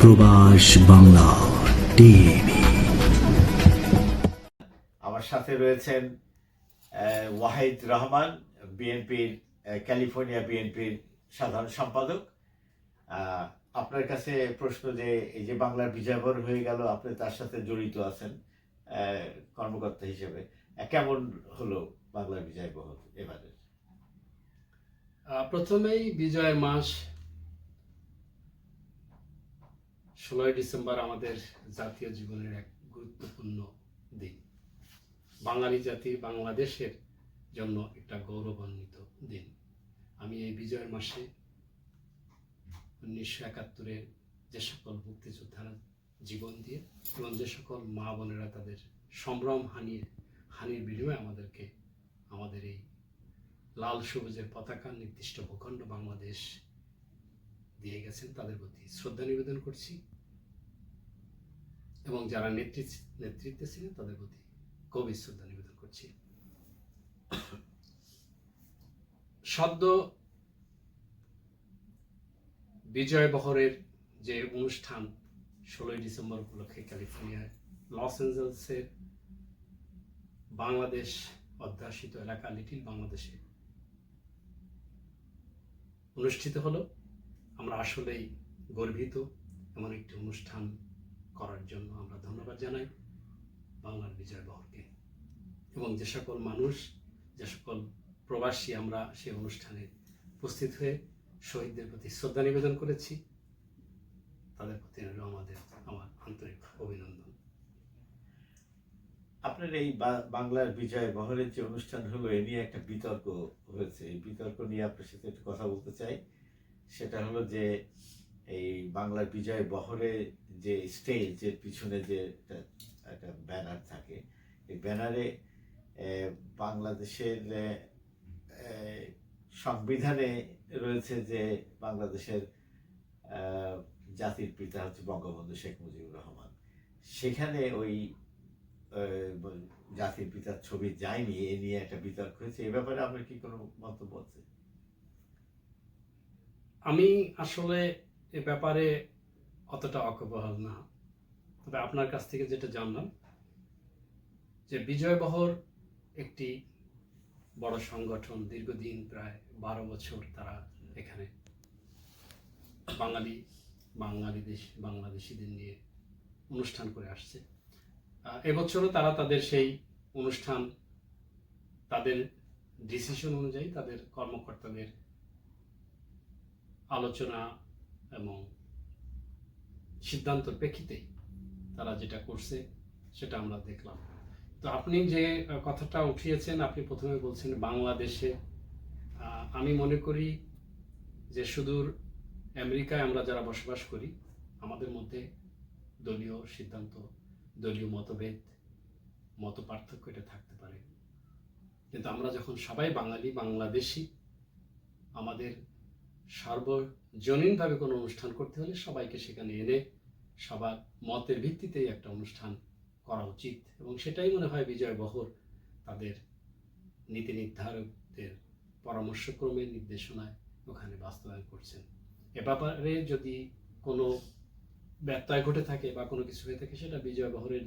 প্রবাস বাংলা টিভি। আমার সাথে রয়েছেন ওয়াহিদ রহমান, বিএনপির ক্যালিফোর্নিয়া বিএনপির সাধারণ সম্পাদক। আপনার কাছে প্রশ্ন, যে এই যে বাংলার বিজয়বর হয়ে গেল, আপনি তার সাথে জড়িত আছেন কর্মকর্তা হিসেবে, কেমন হলো বাংলার বিজয়বহর এবারে? প্রথমেই বিজয়ের মাস 16ই ডিসেম্বর আমাদের জাতীয় জীবনের এক গুরুত্বপূর্ণ দিন। বাঙালি জাতি, বাংলাদেশের জন্য একটা গৌরবান্বিত দিন। আমি এই বিজয়ের মাসে 1971-এর যে সকল মুক্তিযোদ্ধারা জীবন দিয়ে এবং যে সকল মা বোনেরা তাদের সম্ভ্রম হানির বিনিময়ে আমাদেরকে আমাদের এই লাল সবুজের পতাকা নির্দিষ্ট ভূখণ্ড বাংলাদেশ দিয়ে গেছেন, তাদের প্রতি শ্রদ্ধা নিবেদন করছি এবং যারা নেতৃত্বে ছিলেন তাদের প্রতি গভীর শ্রদ্ধা নিবেদন করছি। সদ্য বিজয় বহরের যে অনুষ্ঠান 16ই ডিসেম্বর উপলক্ষে ক্যালিফোর্নিয়ায় লস অ্যাঞ্জেলেসের বাংলাদেশ অধ্যাসিত এলাকা লিটিল বাংলাদেশে অনুষ্ঠিত হলো। আমরা আসলেই গর্বিত এমন একটি অনুষ্ঠান করার জন্য। আমরা ধন্যবাদ জানাই বাংলার বিজয় বহরকে এবং যে সকল মানুষ, যে সকল প্রবাসী আমরা সেই অনুষ্ঠানে উপস্থিত হয়ে শহীদদের প্রতি শ্রদ্ধা নিবেদন করেছি, তাদের প্রতি আমার আন্তরিক অভিনন্দন। আপনার এই বাংলার বিজয় বহরের যে অনুষ্ঠান হলো, এ নিয়ে একটা বিতর্ক হয়েছে। এই বিতর্ক নিয়ে আপনার সাথে একটু কথা বলতে চাই। সেটা হলো যে এই বাংলার বিজয় বহরে যে স্টেজের পিছনে যে একটা ব্যানার থাকে, এই ব্যানারে বাংলাদেশের সংবিধানে রয়েছে যে বাংলাদেশের জাতির পিতা হচ্ছে বঙ্গবন্ধু শেখ মুজিবুর রহমান। সেখানে ওই জাতির পিতার ছবি যায়নি, এ নিয়ে একটা বিতর্ক হয়েছে। এ ব্যাপারে আপনার কি কোনো মন্তব্য আছে? আমি আসলে এ ব্যাপারে অতটা ওয়াকিবহাল না, তবে আপনার কাছ থেকে যেটা জানলাম যে বিজয় বহর একটি বড় সংগঠন, দীর্ঘদিন প্রায় 12 বছর তারা এখানে বাংলাদেশিদের নিয়ে অনুষ্ঠান করে আসছে। এবছরও তারা তাদের সেই অনুষ্ঠান তাদের ডিসিশন অনুযায়ী, তাদের কর্মকর্তাদের আলোচনা এবং সিদ্ধান্তের প্রেক্ষিতেই তারা যেটা করছে সেটা আমরা দেখলাম। তো আপনি যে কথাটা উঠিয়েছেন, আপনি প্রথমে বলছেন বাংলাদেশে। আমি মনে করি যে সুদূর আমেরিকায় আমরা যারা বসবাস করি, আমাদের মধ্যে দলীয় সিদ্ধান্ত, দলীয় মতভেদ, মত পার্থক্য এটা থাকতে পারে, কিন্তু আমরা যখন সবাই বাঙালি, বাংলাদেশি, আমাদের সার্বজনীনভাবে কোনো অনুষ্ঠান করতে হলে সবাইকে সেখানে এনে সবার মতের ভিত্তিতেই একটা অনুষ্ঠান করা উচিত এবং সেটাই মনে হয় বিজয় বহর তাদের নীতি নির্ধারকদের পরামর্শক্রমে, নির্দেশনায় ওখানে বাস্তবায়ন করছেন। এ ব্যাপারে যদি কোনো ব্যত্যয় ঘটে থাকে বা কোনো কিছু হয়ে থাকে, সেটা বিজয় বহরের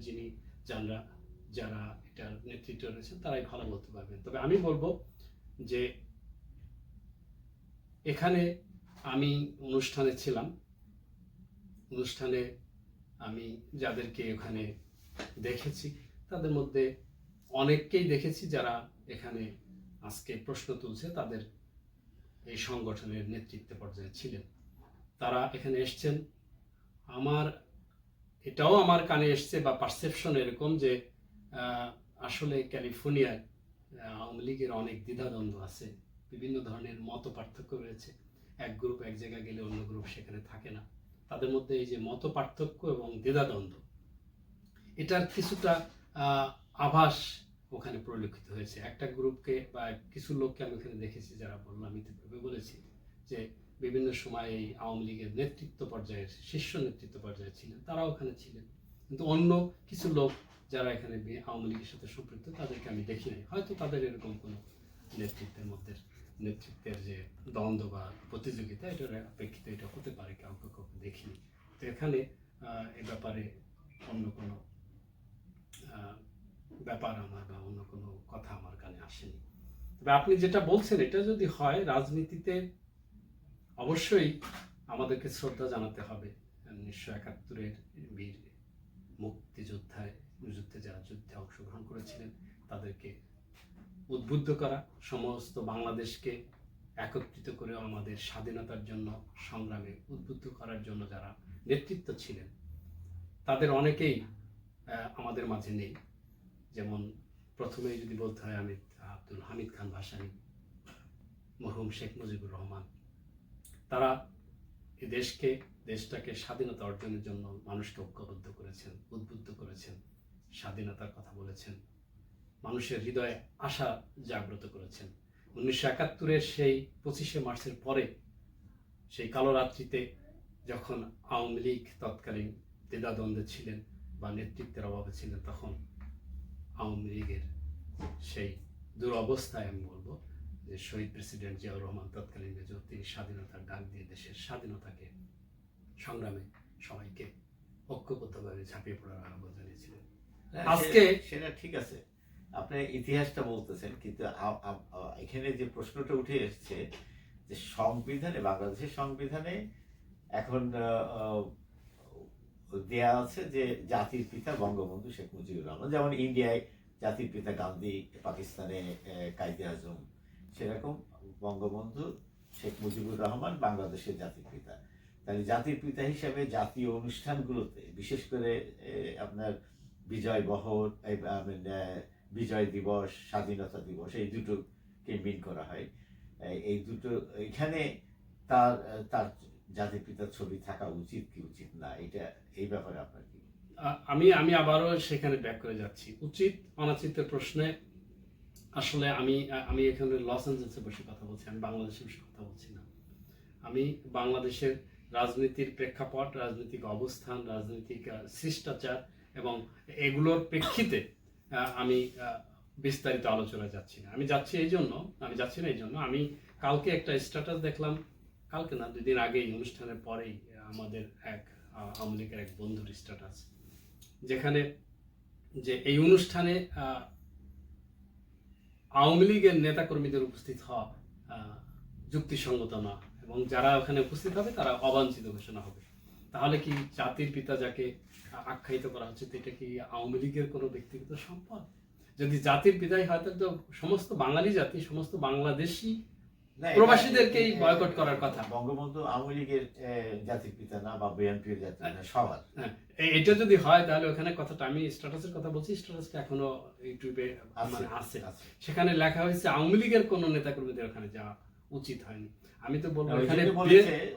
যারা এটার নেতৃত্ব রয়েছেন তারাই ভালো বলতে পারবেন। তবে আমি বলবো যে এখানে আমি অনুষ্ঠানে ছিলাম, অনুষ্ঠানে আমি যাদেরকে ওখানে দেখেছি তাদের মধ্যে অনেককেই দেখেছি যারা এখানে আজকে প্রশ্ন তুলছে, তাদের এই সংগঠনের নেতৃত্ব পর্যায়ে ছিলেন। তারা এখানে এসছেন। এটাও আমার কানে এসছে বা পারসেপশন এরকম যে আসলে ক্যালিফোর্নিয়ায় আওয়ামী লীগের অনেক দ্বিধাদ্বন্দ্ব আছে, বিভিন্ন ধরনের মত পার্থক্য রয়েছে। এক গ্রুপ এক জায়গায় গেলে অন্য গ্রুপ সেখানে থাকে না। তাদের মধ্যে এই যে মত পার্থক্য এবং দ্বিধাদ্বন্দ্ব, এটার কিছুটা আভাস ওখানে পরিলক্ষিত হয়েছে। একটা গ্রুপকে বা কিছু লোককে আমি ওখানে দেখেছি যারা বলেছি যে বিভিন্ন সময় এই আওয়ামী লীগের নেতৃত্ব পর্যায়ের, শীর্ষ নেতৃত্ব পর্যায়ে ছিলেন, তারা ওখানে ছিলেন কিন্তু অন্য কিছু লোক যারা এখানে আওয়ামী লীগের সাথে সম্পৃক্ত তাদেরকে আমি দেখি নাই। হয়তো তাদের এরকম কোনো নেতৃত্বের যে দ্বন্দ্ব বা প্রতিযোগিতা, এটার প্রেক্ষিতে এটা হতে পারে, কাউকে কাউকে দেখিনি। তো এখানে এ ব্যাপারে অন্য কোনো ব্যাপার আমার বা অন্য কোনো কথা আমার কানে আসেনি। তবে আপনি যেটা বলছেন এটা যদি হয়, রাজনীতিতে অবশ্যই আমাদেরকে শ্রদ্ধা জানাতে হবে 1971-এর বীর যুদ্ধে যারা যুদ্ধে অংশগ্রহণ করেছিলেন তাদেরকে উদ্বুদ্ধ করা, সমস্ত বাংলাদেশকে একত্রিত করে আমাদের স্বাধীনতার জন্য সংগ্রামে উদ্বুদ্ধ করার জন্য যারা নেতৃত্ব ছিলেন তাদের অনেকেই আমাদের মাঝে নেই। যেমন প্রথমেই যদি বলতে হয় আব্দুল হামিদ খান ভাসানী, মরহুম শেখ মুজিবুর রহমান, তারা এই দেশটাকে স্বাধীনতা অর্জনের জন্য মানুষকে ঐক্যবদ্ধ করেছেন, উদ্বুদ্ধ করেছেন, স্বাধীনতার কথা বলেছেন, মানুষের হৃদয়ে আশা জাগ্রত করেছেন। 1971-এর সেই 25শে মার্চের পরে সেই কালো রাত্রিতে যখন আওয়ামী লীগ তৎকালীন দ্বিধাদ্বন্দ্বে ছিলেন বা নেতৃত্বের অভাবে ছিলেন, তখন আওয়ামী লীগের সেই দুরবস্থায় আমি বলবো যে শহীদ প্রেসিডেন্ট জিয়াউর রহমান তৎকালীন মেজর, তিনি স্বাধীনতার ডাক দিয়ে দেশের স্বাধীনতাকে সংগ্রামে সবাইকে ঐক্যবদ্ধভাবে ঝাঁপিয়ে পড়ার আহ্বান জানিয়েছিলেন। আজকে সেটা ঠিক আছে, আপনি ইতিহাসটা বলতেছেন, কিন্তু এখানে যে প্রশ্নটা উঠে এসছে যে সংবিধানে, বাংলাদেশের সংবিধানে এখন দেয়া আছে যে জাতির পিতা বঙ্গবন্ধু শেখ মুজিবুর রহমান, যেমন ইন্ডিয়ায় জাতির পিতা গান্ধী, পাকিস্তানে কায়েদে আজম, সেরকম বঙ্গবন্ধু শেখ মুজিবুর রহমান বাংলাদেশের জাতির পিতা। তাহলে জাতির পিতা হিসাবে জাতীয় অনুষ্ঠানগুলোতে, বিশেষ করে আপনার বিজয় বহর, বিজয় দিবস, স্বাধীনতা দিবস, এই দুটোকে মিন করা হয়। এই দুটো, এখানে তার তার জাতির পিতার ছবি থাকা উচিত কি উচিত না, এটা এই ব্যাপারে আপনার কি? আমি আবারও সেখানে ব্যাক করে যাচ্ছি। উচিত অনাচিতের প্রশ্নে আসলে আমি এখানে লস অ্যাঞ্জেলসে বসে কথা বলছি, আমি বাংলাদেশের বসে কথা বলছি না। আমি বাংলাদেশের রাজনীতির প্রেক্ষাপট, রাজনৈতিক অবস্থান, রাজনৈতিক শিষ্টাচার এবং এগুলোর প্রেক্ষিতে আমি বিস্তারিত আলোচনায় যাচ্ছি না। আমি যাচ্ছি না এই জন্য আমি কালকে একটা স্ট্যাটাস দেখলাম, কালকে না 2 দিন আগেই, অনুষ্ঠানের পরেই, আমাদের এক আওয়ামী লীগের এক বন্ধুর স্ট্যাটাস, যেখানে যে এই অনুষ্ঠানে আওয়ামী লীগের নেতাকর্মীদের উপস্থিত হওয়া যুক্তিসঙ্গত না, এবং যারা ওখানে উপস্থিত হবে তারা অবাঞ্ছিত ঘোষণা হবে। তাহলে কি জাতির পিতা যাকে আখ্যায়িত করা হচ্ছে, এটা কি আওয়ামী লীগের কোনো ব্যক্তিগত সম্পদ? যদি জাতির পিতাই হয় তাহলে তো সমস্ত বাঙালি জাতি, সমস্ত বাংলাদেশি প্রবাসীদেরকেই বয়কট করার কথা। বঙ্গবন্ধু আওয়ামী লীগের জাতির পিতা না, বা বিএনপির জাতির পিতা, সবার। হ্যাঁ, এটা যদি হয় তাহলে ওখানে কথাটা, আমি স্ট্যাটাসের কথা বলছি, স্ট্যাটাসটা এখনো ইউটিউবে মানে আছে, সেখানে লেখা হয়েছে আওয়ামী লীগের কোনো নেতাকর্মীদের ওখানে যাওয়া উচিত হয়নি। আমি তো বলবো এখানে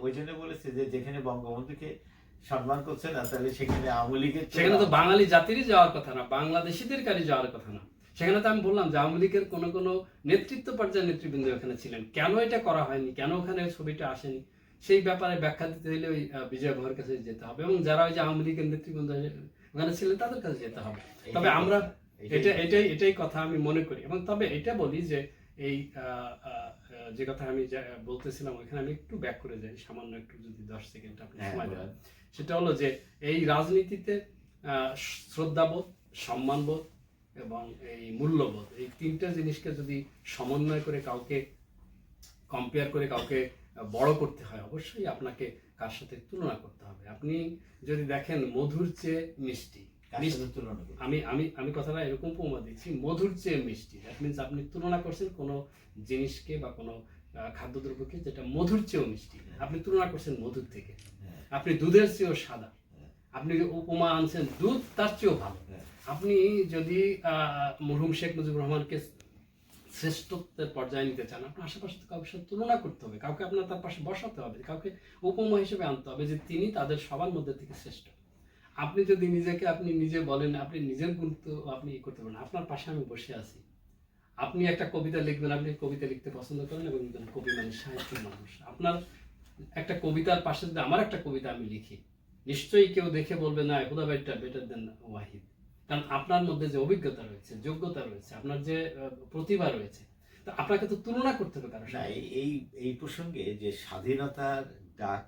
ওই জন্য বলেছে যে যেখানে বঙ্গবন্ধুকে সম্মান করছে না, তাহলে সেখানে আওয়ামী লীগের, সেখানে তো বাঙালি জাতিরই যাওয়ার কথা না, বাংলাদেশিদের কারই যাওয়ার কথা না। সেখানে তো আমি বললাম যে আওয়ামী লীগের কোনো নেতৃত্ব পর্যায়ের নেতৃবৃন্দ ওখানে ছিলেন, কেন এটা করা হয়নি, কেন ওখানে ছবিটা আসেনি, সেই ব্যাপারে ব্যাখ্যা দিতে হলে ওই বিজয় বহরের কাছে যেতে হবে, এবং যারা ওই যে আওয়ামী লীগের নেতৃবৃন্দ ওখানে ছিলেন তাদের কাছে যেতে হবে। তবে আমরা এটাই কথা আমি মনে করি। এবং তবে এটা বলি যে এই যে কথা আমি বলতেছিলাম, ওইখানে আমি একটু ব্যাক করে যাই, সামান্য একটু, যদি 10 সেকেন্ড আপনি সময় দেন। সেটা হলো যে এই রাজনীতিতে শ্রদ্ধাবোধ, সম্মানবোধ এবং এই মূল্যবোধ, এই 3টা জিনিসকে যদি সমন্বয় করে কাউকে কম্পেয়ার করে কাউকে বড় করতে হয়, অবশ্যই আপনাকে কার সাথে তুলনা করতে হবে। আপনি যদি দেখেন মধুর চেয়ে মিষ্টি, আমি কথাটা এরকম উপমা দিচ্ছি, মধুর চেয়ে মিষ্টি, দ্যাট মিনস আপনি তুলনা করছেন কোনো জিনিসকে বা কোনো খাদ্যদ্রব্যকে যেটা মধুর চেয়েও মিষ্টি, আপনি তুলনা করছেন মধুর থেকে। আপনি দুধের চেয়েও সাদা, আপনি উপমা আনছেন দুধ তার চেয়েও ভালো। আপনি যদি মরহুম শেখ মুজিবুর রহমানকে শ্রেষ্ঠত্বের পর্যায়ে নিতে চান, আপনার আশেপাশে কাউকে সাথে তুলনা করতে হবে, কাউকে আপনার তার পাশে বসাতে হবে, কাউকে উপমা হিসেবে আনতে হবে যে তিনি তাদের সবার মধ্যে থেকে শ্রেষ্ঠ। আপনি যদি আপনি নিজে বলেন, আপনি নিজের গুরুত্ব আপনি করতে পারেন, আপনার পাশে আমি বসে আছি, আপনি একটা কবিতা লিখবেন, আপনি কবিতা লিখতে পছন্দ করেন এবং কবি মানে সাহিত্যের মানুষ, আপনার একটা কবিতার পাশে যদি আমার একটা কবিতা আমি লিখি, নিশ্চয়ই কেউ দেখে বলবে না হুদা ভাইটা বেটার দেন ওয়াহিদ, কারণ আপনার মধ্যে যে অভিজ্ঞতা রয়েছে, যোগ্যতা রয়েছে, আপনার যে প্রতিভা রয়েছে, তো আপনাকে তো তুলনা করতে হবে কারোর না, সাথে। এই এই প্রসঙ্গে যে স্বাধীনতার ডাক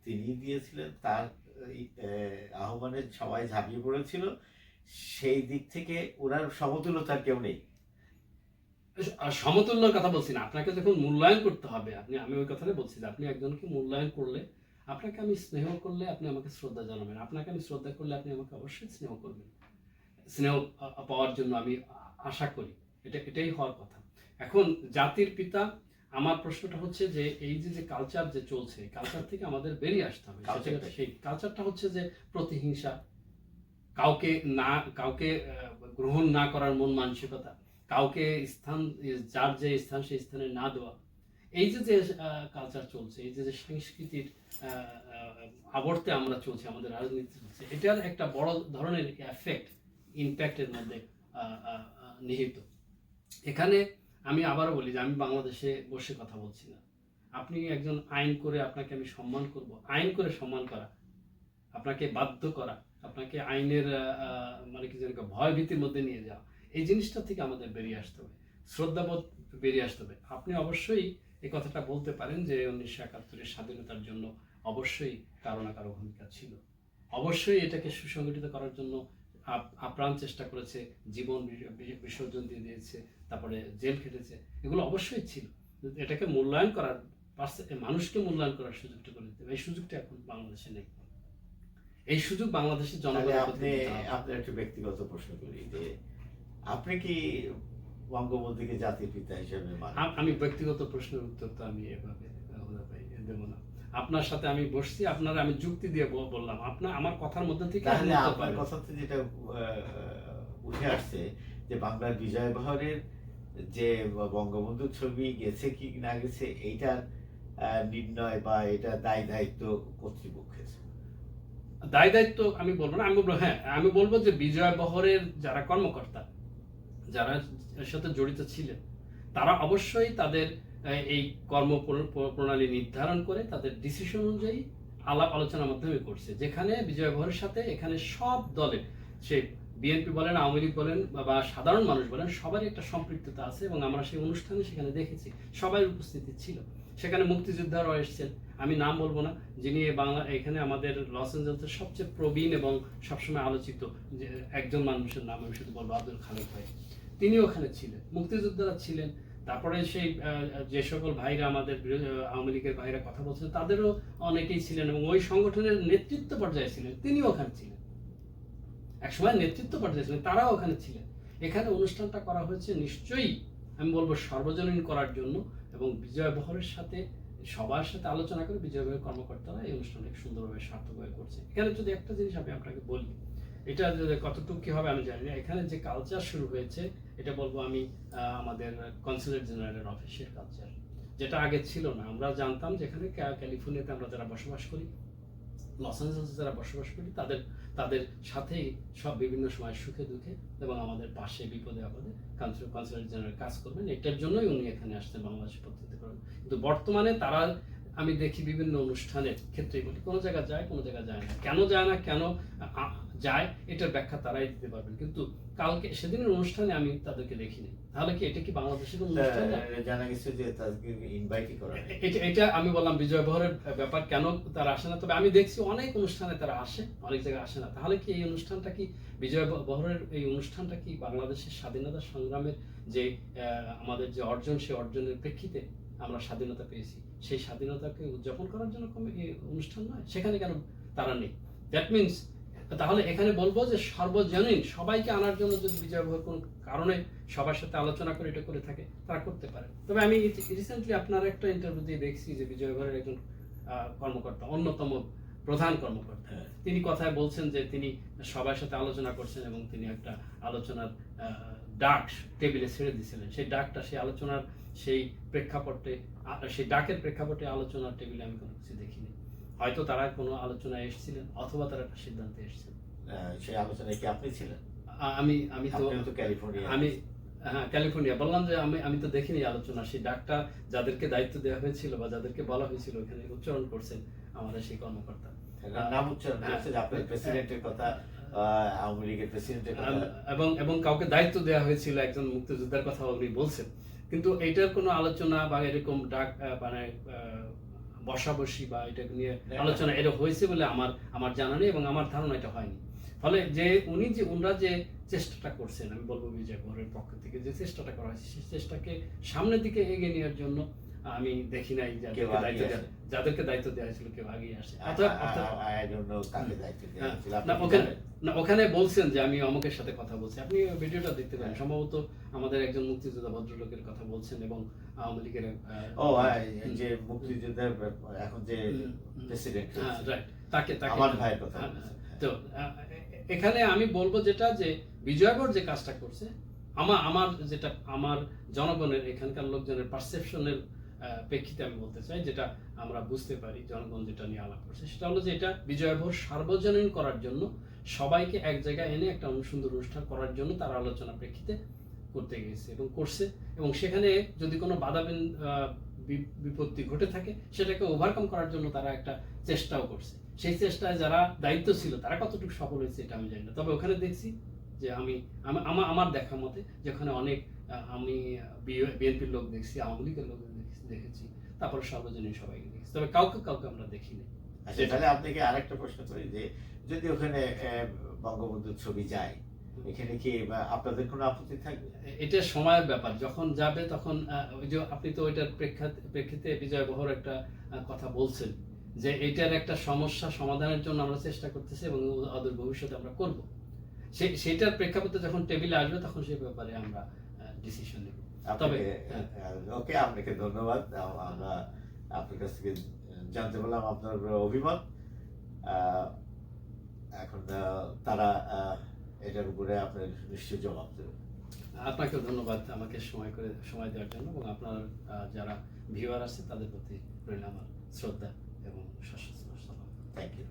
তিনি দিয়েছিলেন, তার আহ্বানে সবাই ঝাঁপিয়ে পড়েছিল, সেই দিক থেকে ওনার সমতুল্যতার কেউ নেই। আর সমতুল্যর কথা বলছি না, আপনাকে যখন মূল্যায়ন করতে হবে, আমি ওই কথাটাই বলছি যে আপনি একজনকে মূল্যায়ন করলে, আপনাকে আমি স্নেহ করলে আপনি আমাকে শ্রদ্ধা জানাবেন, আপনাকে আমি শ্রদ্ধা করলে আপনি আমাকে অবশ্যই স্নেহ করবেন। স্নেহ পাওয়ার জন্য আমি আশা করি, এটাই হওয়ার কথা। এখন জাতির পিতা, আমার প্রশ্নটা হচ্ছে যে এই যে কালচার যে চলছে, কালচার থেকে আমাদের বেরিয়ে আসতে হবে। সেই কালচারটা হচ্ছে যে প্রতিহিংসা, কাউকে কাউকে গ্রহণ না করার মন মানসিকতা, কাউকে স্থান, যার যে স্থান সেই স্থানে না দেওয়া, এই যে কালচার চলছে, এই যে সংস্কৃতির আবর্তে আমরা চলছি, আমাদের রাজনীতি চলছে, এটার একটা বড় ধরনের এফেক্ট, ইম্প্যাক্টের মধ্যে নিহিত। এখানে আমি আবারও বলি যে আমি বাংলাদেশে বসে কথা বলছি না। আপনি একজন আইন করে আপনাকে আমি সম্মান করব, আইন করে সম্মান করা, আপনাকে বাধ্য করা, আপনাকে আইনের মানে কি জানি ভয় ভীতির মধ্যে নিয়ে যাওয়া, এই জিনিসটা থেকে আমাদের বেরিয়ে আসতে হবে, শ্রদ্ধাবোধ বেরিয়ে আসতে হবে। আপনি অবশ্যই এই কথাটা বলতে পারেন যে 1971-এর স্বাধীনতার জন্য অবশ্যই কারো না কারো ভূমিকা ছিল, অবশ্যই এটাকে সুসংগঠিত করার জন্য আপ্রাণ চেষ্টা করেছে, জীবন বিসর্জন দিয়ে দিয়েছে, তারপরে জেল খেটেছে, এগুলো অবশ্যই ছিল। এটাকে মূল্যায়ন করার, মানুষকে মূল্যায়ন করার সুযোগটা করে দিতে হবে, এই সুযোগটা এখন বাংলাদেশে নেই। এই সুযোগ বাংলাদেশের জনগণের। আপনি একটু ব্যক্তিগত প্রশ্ন করি যে আপনি কি বঙ্গবন্ধুকে জাতির পিতা হিসেবে মানেন? আমি ব্যক্তিগত প্রশ্নের উত্তর তো আমি এভাবে দেব না। আপনার সাথে আমি বসছি, আপনার আমি যুক্তি দিয়ে বললাম, আপনার আমার কথার মধ্যে থেকে তাহলে আপনার কথাতে যেটা উঠে আসছে যে বাংলার বিজয় বহরের যে বঙ্গবন্ধুর ছবি গেছে কি না গেছে, এইটার নির্ণয় বা এটা দায় দায়িত্ব কর্তৃপক্ষের। দায় দায়িত্ব আমি বলবো না, আমি বলবো হ্যাঁ, আমি বলবো যে বিজয় বহরের যারা কর্মকর্তা, যারা এর সাথে জড়িত ছিলেন, তারা অবশ্যই তাদের এই কর্ম প্রণালী নির্ধারণ করে তাদের ডিসিশন অনুযায়ী আলাপ আলোচনার মাধ্যমে করছে, যেখানে বিজয় বহরের সাথে এখানে সব দলের, সে বিএনপি বলেন, আওয়ামী লীগ বলেন বা সাধারণ মানুষ বলেন, সবারই একটা সম্পৃক্ততা আছে, এবং আমরা সেই অনুষ্ঠানে সেখানে দেখেছি সবাই উপস্থিতি ছিল। সেখানে মুক্তিযোদ্ধারাও এসেছেন, আমি নাম বলবো না, যিনি এখানে আমাদের লস এঞ্জেলসের সবচেয়ে প্রবীণ এবং সবসময় আলোচিত যে একজন মানুষের নাম আমি শুধু বলবো, আব্দুল খালেক ভাই, তিনি ওখানে ছিলেন, মুক্তিযোদ্ধারা ছিলেন। তারপরে সেই যে সকল ভাইরা আমাদের আওয়ামী লীগের ভাইরা কথা বলছেন, তাদেরও অনেকেই ছিলেন, এবং ওই সংগঠনের নেতৃত্ব পর্যায়ে ছিলেন, তিনিও ওখানে ছিলেন, একসময় নেতৃত্ব পর্যায়ে ছিলেন, তারাও ওখানে ছিলেন। এখানে অনুষ্ঠানটা করা হয়েছে নিশ্চয়ই আমি বলবো সর্বজনীন করার জন্য, এবং বিজয় বহরের সাথে সবার সাথে আলোচনা করে বিজয় বহরের কর্মকর্তারা এই অনুষ্ঠানটাকে সুন্দরভাবে সার্থকভাবে করছে। এখানে যদি একটা জিনিস আমি আপনাকে বলি, এটা কতটুকু কি হবে আমি জানি না, এখানে যে কালচার শুরু হয়েছে, এটা বলবো আমি আমাদের কনসুলেট জেনারেলের অফিসের কালচার, যেটা আগে ছিল না। আমরা জানতাম যেখানে ক্যালিফোর্নিয়াতে আমরা যারা বসবাস করি, লস অ্যাঞ্জেলেসে যারা বসবাস করি, তাদের সাথেই সব বিভিন্ন সময় সুখে দুঃখে এবং আমাদের পাশে বিপদে আপদে কনসুলেট জেনারেল কাজ করবেন, এটার জন্যই উনি এখানে আসছেন বাংলাদেশে প্রতিনিধিত্ব করেন। কিন্তু বর্তমানে তারা, আমি দেখি বিভিন্ন অনুষ্ঠানের ক্ষেত্রে বলি, কোনো জায়গায় যায়, কোনো জায়গায় যায় না। কেন যায় না, কেন যায়, এটার ব্যাখ্যা তারাই দিতে পারবেন। কিন্তু কালকে সেদিনের অনুষ্ঠানে আমি তাদেরকে দেখিনি, তাহলে কি এটা কি বাংলাদেশের অনুষ্ঠান? জানা গেছে যে তাদেরকে ইনভাইটই করা হয়। এটা আমি বললাম বিজয় বহরের ব্যাপার, কেন তারা আসে না। তবে আমি দেখছি অনেক অনুষ্ঠানে তারা আসে, অনেক জায়গায় আসে না। তাহলে কি এই অনুষ্ঠানটা কি, বিজয় বহরের এই অনুষ্ঠানটা কি বাংলাদেশের স্বাধীনতা সংগ্রামের যে আমাদের যে অর্জন, সেই অর্জনের প্রেক্ষিতে আমরা স্বাধীনতা পেয়েছি, সেই স্বাধীনতাকে উদযাপন করার জন্য এই অনুষ্ঠান নয়? সেখানে কেন তারা নেই? দ্যাট মিনস, তাহলে এখানে বলবো যে সর্বজনীন সবাইকে আনার জন্য যদি বিজয় বহর কোনো কারণে সবার সাথে আলোচনা করে এটা করে থাকে, তারা করতে পারে। তবে আমি রিসেন্টলি আপনার একটা ইন্টারভিউ দিয়ে দেখছি যে বিজয় বহরের একজন কর্মকর্তা, অন্যতম প্রধান কর্মকর্তা, তিনি কথায় বলছেন যে তিনি সবার সাথে আলোচনা করছেন, এবং তিনি একটা আলোচনার ডাক টেবিলে ছেড়ে দিয়েছিলেন। সেই ডাকটা, সেই আলোচনার সেই প্রেক্ষাপটে, সেই ডাকের প্রেক্ষাপটে আলোচনার টেবিলে আমি কোনো কিছু দেখিনি। হয়তো তারা কোনো আলোচনায় এসেছিলেন, অথবা তারা একটা সিদ্ধান্তে এসেছিলেন। সেই আলোচনায় কি আপনি ছিলেন? আমি তো ক্যালিফোর্নিয়া, হ্যাঁ ক্যালিফোর্নিয়া বললাম যে আমি তো দেখিনি আলোচনা। সেই ডাকটা যাদেরকে দায়িত্ব দেওয়া হয়েছিল বা যাদেরকে বলা হয়েছিল, ওখানে উচ্চারণ করছেন আমাদের সেই কর্মকর্তা। নাম উচ্চারণ করছে যে আপনার প্রেসিডেন্টের কথা, আওয়ামী লীগের প্রেসিডেন্টের কথা। এবং কাউকে দায়িত্ব দেওয়া হয়েছিল, একজন মুক্তিযোদ্ধার কথা উনি বলছেন, কিন্তু এইটার কোনো আলোচনা বা এরকম ডাক মানে বসাবসি বা এটা নিয়ে আলোচনা এটা হয়েছে বলে আমার জানা নেই এবং আমার ধারণা এটা হয়নি। ফলে যে ওনারা যে চেষ্টাটা করছেন, আমি বলবো বিজয় বহরের পক্ষ থেকে যে চেষ্টাটা করা হয়েছে সেই চেষ্টাকে সামনের দিকে এগিয়ে নেওয়ার জন্য আমি দেখি নাই যাদেরকে দায়িত্ব দেওয়া হয়েছিল কেউ আগিয়ে আসে। ওখানে বলছেন যে আমি অমুকের সাথে কথা বলছি, আপনি ভিডিওটা দেখতে পারেন, সম্ভবত আমাদের একজন মুক্তিযোদ্ধা ভদ্রলোকের কথা বলছেন এবং আওয়ামী লীগের যে মুক্তিযোদ্ধার এখন যে প্রেসিডেন্ট তাকে আমার ভাইয়ের কথা। তো এখানে আমি বলবো যেটা যে বিজয়গড় যে কাজটা করছে, আমার জনগণের এখানকার লোকজনের পারসেপশনের প্রেক্ষিতে আমি বলতে চাই, যেটা আমরা বুঝতে পারি জনগণ যেটা নিয়ে আলাপ করছে, সেটা হলো যে এটা বিজয়গড় সার্বজনীন করার জন্য, সবাইকে এক জায়গায় এনে একটা সুন্দর অনুষ্ঠান করার জন্য তারা আলোচনা প্রেক্ষিতে করতে গেছে এবং করছে। এবং সেখানে যদি কোনো বাধা বিপত্তি ঘটে থাকে সেটাকে ওভারকাম করার জন্য তারা একটা চেষ্টাও করছে। সেই চেষ্টায় যারা দায়িত্ব ছিল তারা কতটুকু সফল হয়েছে এটা আমি জানি না, তবে ওখানে দেখছি যে আমার দেখা মতে যেখানে অনেক আমি বিএনপির লোক দেখছি, আওয়ামী লীগের লোক দেখেছি, তারপরে সর্বজনীন সবাইকে দেখেছি, তবে কাউকে আমরা দেখিনি। আচ্ছা, তাহলে আপনাকে আরেকটা প্রশ্ন করি যে যদি ওখানে বঙ্গবন্ধুর ছবি যায়, এখানে কি আপনাদের কোনো আপত্তি থাকবে? এটা সময়ের ব্যাপার, যখন যাবে তখন ওই যে আপনি তো ওইটার প্রেক্ষিতে বিজয় বহর একটা কথা বলছেন যে এটার একটা সমস্যা সমাধানের জন্য আমরা চেষ্টা করতেছি এবং অদূর ভবিষ্যতে আমরা করব। সেটার প্রেক্ষাপটে যখন টেবিলে আসবে তখন সেই ব্যাপারে আমরা ডিসিশন নেব। তবে ওকে, আপনাকে ধন্যবাদ। আমরা আপনার কাছ থেকে জানতে পারলাম আপনার অভিমত। এখন তারা এটার উপরে আপনার নিশ্চয় জবাব দেবে। আপনাকেও ধন্যবাদ আমাকে সময় দেওয়ার জন্য, এবং আপনার যারা ভিউয়ার আছে তাদের প্রতি রইল আমার শ্রদ্ধা এবং সশস্ত্র সালাম। Thank you.